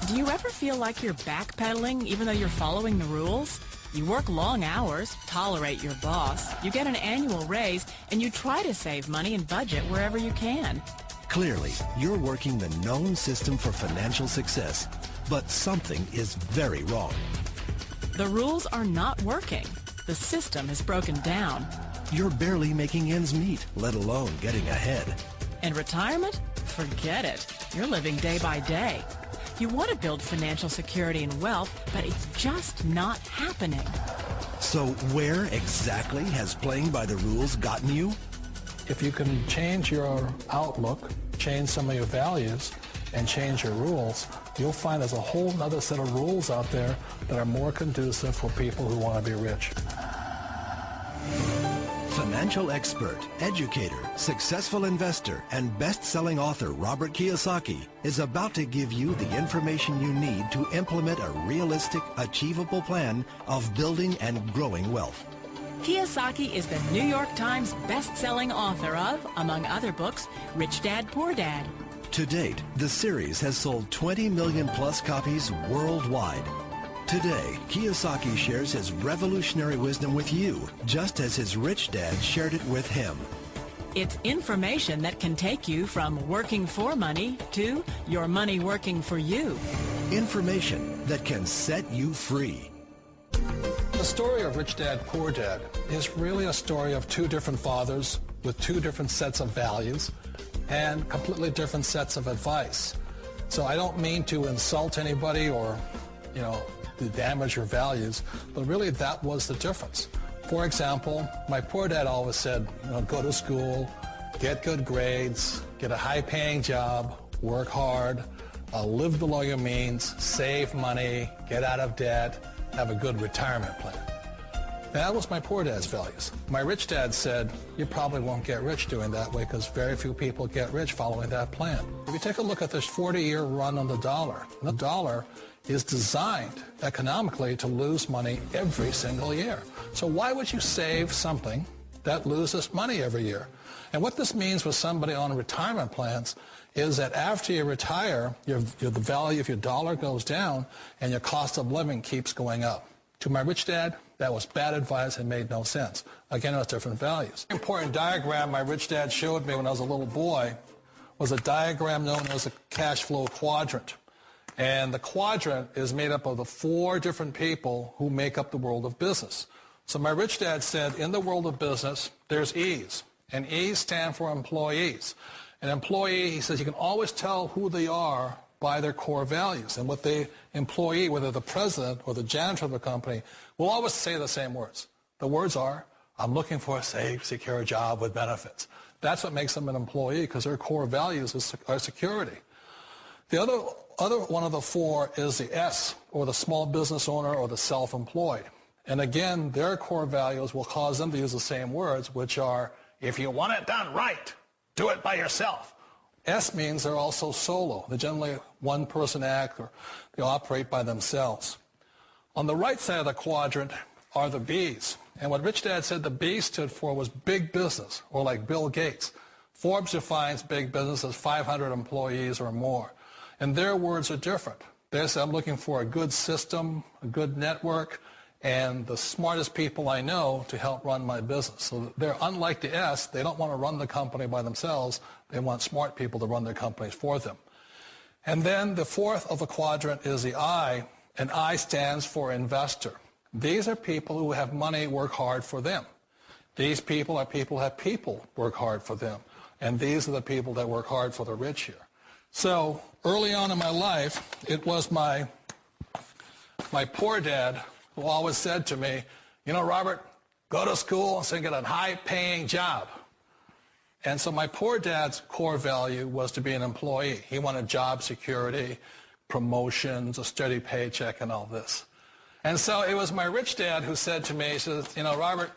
Do you ever feel like you're backpedaling even though you're following the rules? You work long hours, tolerate your boss, you get an annual raise, and you try to save money and budget wherever you can. Clearly, you're working the known system for financial success, but something is very wrong. The rules are not working. The system has broken down. You're barely making ends meet, let alone getting ahead. And retirement? Forget it. You're living day by day. You want to build financial security and wealth, but it's just not happening. So where exactly has playing by the rules gotten you? If you can change your outlook, change some of your values, and change your rules, you'll find there's a whole other set of rules out there that are more conducive for people who want to be rich. Financial expert, educator, successful investor, and best-selling author Roburt Kiosaki is about to give you the information you need to implement a realistic, achievable plan of building and growing wealth. Kiyosaki is the New York Times best-selling author of, among other books, Rich Dad, Poor Dad. To date, the series has sold 20 million plus copies worldwide. Today, Kiyosaki shares his revolutionary wisdom with you, just as his rich dad shared it with him. It's information that can take you from working for money to your money working for you. Information that can set you free. The story of Rich Dad, Poor Dad is really a story of two different fathers with two different sets of values and completely different sets of advice. So I don't mean to insult anybody or, to damage your values, but really that was the difference. For example, my poor dad always said, go to school, get good grades, get a high-paying job, work hard, live below your means, save money, get out of debt, have a good retirement plan. That was my poor dad's values. My rich dad said, you probably won't get rich doing that way because very few people get rich following that plan. If you take a look at this 40-year run on the dollar is designed economically to lose money every single year. So why would you save something that loses money every year? And what this means with somebody on retirement plans is that after you retire, the value of your dollar goes down and your cost of living keeps going up. To my rich dad, that was bad advice and made no sense. Again, it was different values. An important diagram my rich dad showed me when I was a little boy was a diagram known as a cash flow quadrant. And the quadrant is made up of the four different people who make up the world of business. So my rich dad said, in the world of business, there's E's. And E's stand for employees. An employee, he says, you can always tell who they are by their core values. And what the employee, whether the president or the janitor of the company, will always say the same words. The words are, I'm looking for a safe, secure job with benefits. That's what makes them an employee, because their core values are security. The other one of the four is the S, or the small business owner or the self-employed. And again, their core values will cause them to use the same words, which are, if you want it done right, do it by yourself. S means they're also solo. They're generally one-person act, or they operate by themselves. On the right side of the quadrant are the B's. And what Rich Dad said the B stood for was big business, or like Bill Gates. Forbes defines big business as 500 employees or more. And their words are different. They say, I'm looking for a good system, a good network, and the smartest people I know to help run my business. So they're unlike the S. They don't want to run the company by themselves. They want smart people to run their companies for them. And then the fourth of the quadrant is the I, and I stands for investor. These are people who have money work hard for them. These people are people who have people work hard for them. And these are the people that work hard for the rich here. So early on in my life, it was my poor dad who always said to me, Robert, go to school and get a high-paying job. And so my poor dad's core value was to be an employee. He wanted job security, promotions, a steady paycheck, and all this. And so it was my rich dad who said to me, he says, Robert,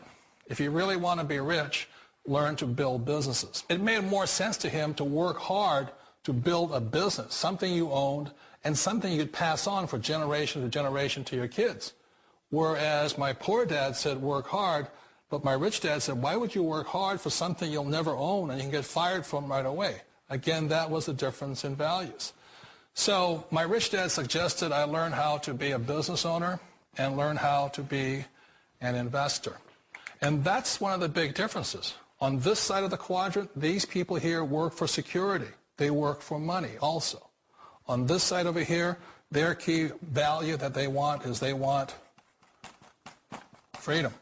if you really want to be rich, learn to build businesses. It made more sense to him to work hard to build a business, something you owned, and something you could pass on for generation to generation to your kids. Whereas my poor dad said work hard, but my rich dad said, why would you work hard for something you'll never own and you can get fired from right away? Again, that was the difference in values. So my rich dad suggested I learn how to be a business owner and learn how to be an investor. And that's one of the big differences. On this side of the quadrant, these people here work for security. They work for money also. On this side over here, their key value that they want is they want freedom.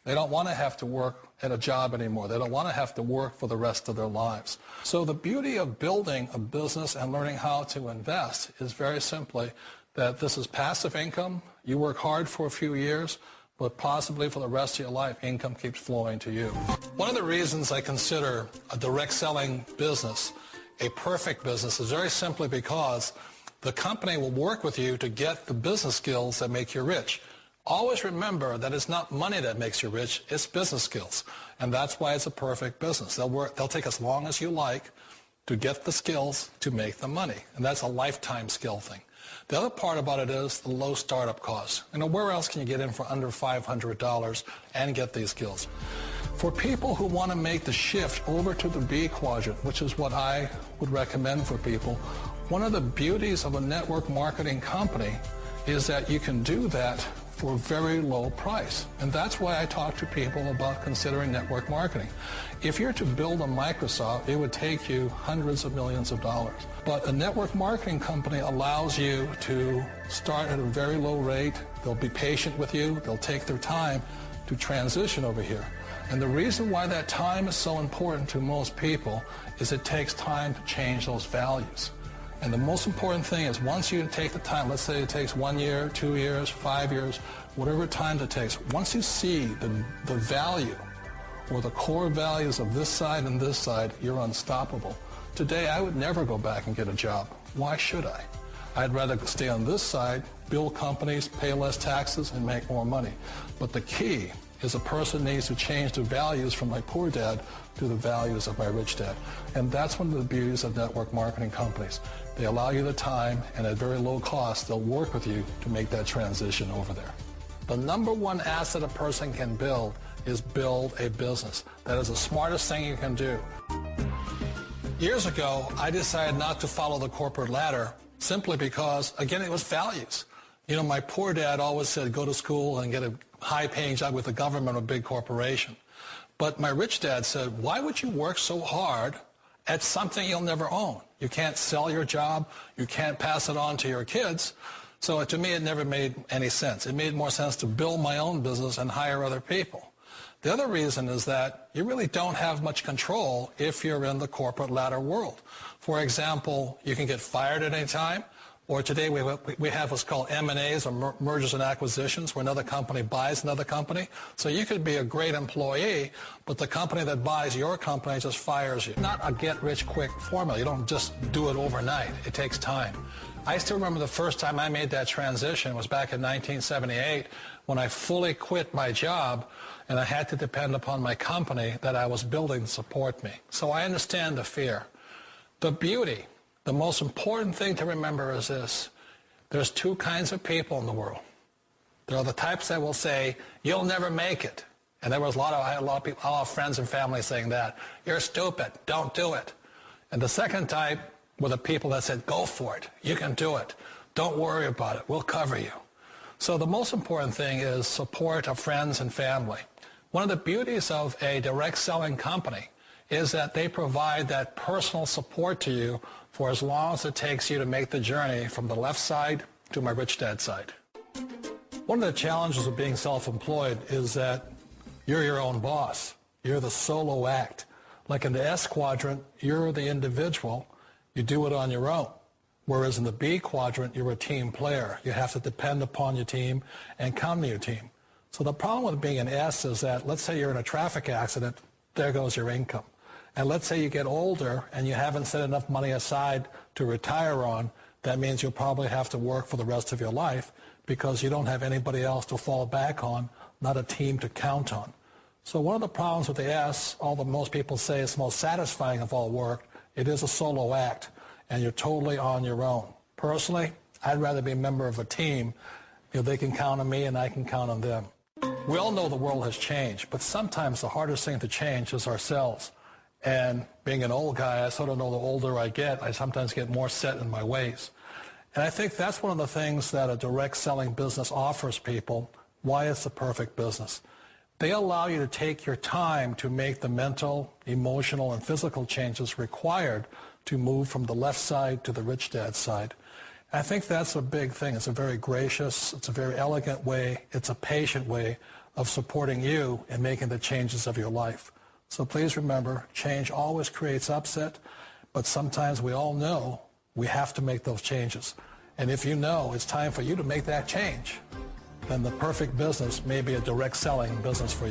They don't want to have to work at a job anymore. They don't want to have to work for the rest of their lives. So the beauty of building a business and learning how to invest is very simply that this is passive income. You work hard for a few years, but possibly for the rest of your life, income keeps flowing to you. One of the reasons I consider a direct selling business a perfect business is very simply because the company will work with you to get the business skills that make you rich. Always remember that it's not money that makes you rich, it's business skills. And that's why it's a perfect business. They'll take as long as you like to get the skills to make the money. And that's a lifetime skill thing. The other part about it is the low startup costs. You know, where else can you get in for under $500 and get these skills? For people who want to make the shift over to the B quadrant, which is what I would recommend for people, one of the beauties of a network marketing company is that you can do that for a very low price. And that's why I talk to people about considering network marketing. If you're to build a Microsoft, it would take you hundreds of millions of dollars. But a network marketing company allows you to start at a very low rate. They'll be patient with you. They'll take their time to transition over here. And the reason why that time is so important to most people is it takes time to change those values. And the most important thing is once you take the time, let's say it takes 1 year, 2 years, 5 years, whatever time it takes, once you see the value or the core values of this side and this side, you're unstoppable. Today, I would never go back and get a job. Why should I? I'd rather stay on this side, build companies, pay less taxes, and make more money. But the key is a person needs to change the values from my poor dad to the values of my rich dad. And that's one of the beauties of network marketing companies. They allow you the time, and at very low cost, they'll work with you to make that transition over there. The number one asset a person can build is build a business. That is the smartest thing you can do. Years ago, I decided not to follow the corporate ladder simply because, again, it was values. You know, my poor dad always said, go to school and get a high-paying job with the government or a big corporation. But my rich dad said, why would you work so hard at something you'll never own? You can't sell your job. You can't pass it on to your kids. So to me, it never made any sense. It made more sense to build my own business and hire other people. The other reason is that you really don't have much control if you're in the corporate ladder world. For example, you can get fired at any time. Or today we have what's called M&As, or mergers and acquisitions, where another company buys another company. So you could be a great employee, but the company that buys your company just fires you. Not a get-rich-quick formula. You don't just do it overnight. It takes time. I still remember the first time I made that transition was back in 1978 when I fully quit my job and I had to depend upon my company that I was building to support me. So I understand the fear. The beauty. The most important thing to remember is this. There's two kinds of people in the world. There are the types that will say, you'll never make it. And there was I had a lot of friends and family saying that. You're stupid. Don't do it. And the second type were the people that said, go for it. You can do it. Don't worry about it. We'll cover you. So the most important thing is support of friends and family. One of the beauties of a direct selling company is that they provide that personal support to you for as long as it takes you to make the journey from the left side to my rich dad side. One of the challenges of being self-employed is that you're your own boss. You're the solo act. Like in the S quadrant, you're the individual. You do it on your own. Whereas in the B quadrant, you're a team player. You have to depend upon your team and count on your team. So the problem with being an S is that, let's say you're in a traffic accident, there goes your income. And let's say you get older and you haven't set enough money aside to retire on, that means you'll probably have to work for the rest of your life because you don't have anybody else to fall back on, not a team to count on. So one of the problems with the S, although most people say it's the most satisfying of all work, it is a solo act, and you're totally on your own. Personally, I'd rather be a member of a team. You know, they can count on me and I can count on them. We all know the world has changed, but sometimes the hardest thing to change is ourselves. And being an old guy, I sort of know the older I get, I sometimes get more set in my ways. And I think that's one of the things that a direct selling business offers people, why it's the perfect business. They allow you to take your time to make the mental, emotional, and physical changes required to move from the left side to the rich dad side. I think that's a big thing. It's a very gracious, it's a very elegant way, it's a patient way of supporting you in making the changes of your life. So please remember, change always creates upset, but sometimes we all know we have to make those changes. And if you know it's time for you to make that change, then the perfect business may be a direct selling business for you.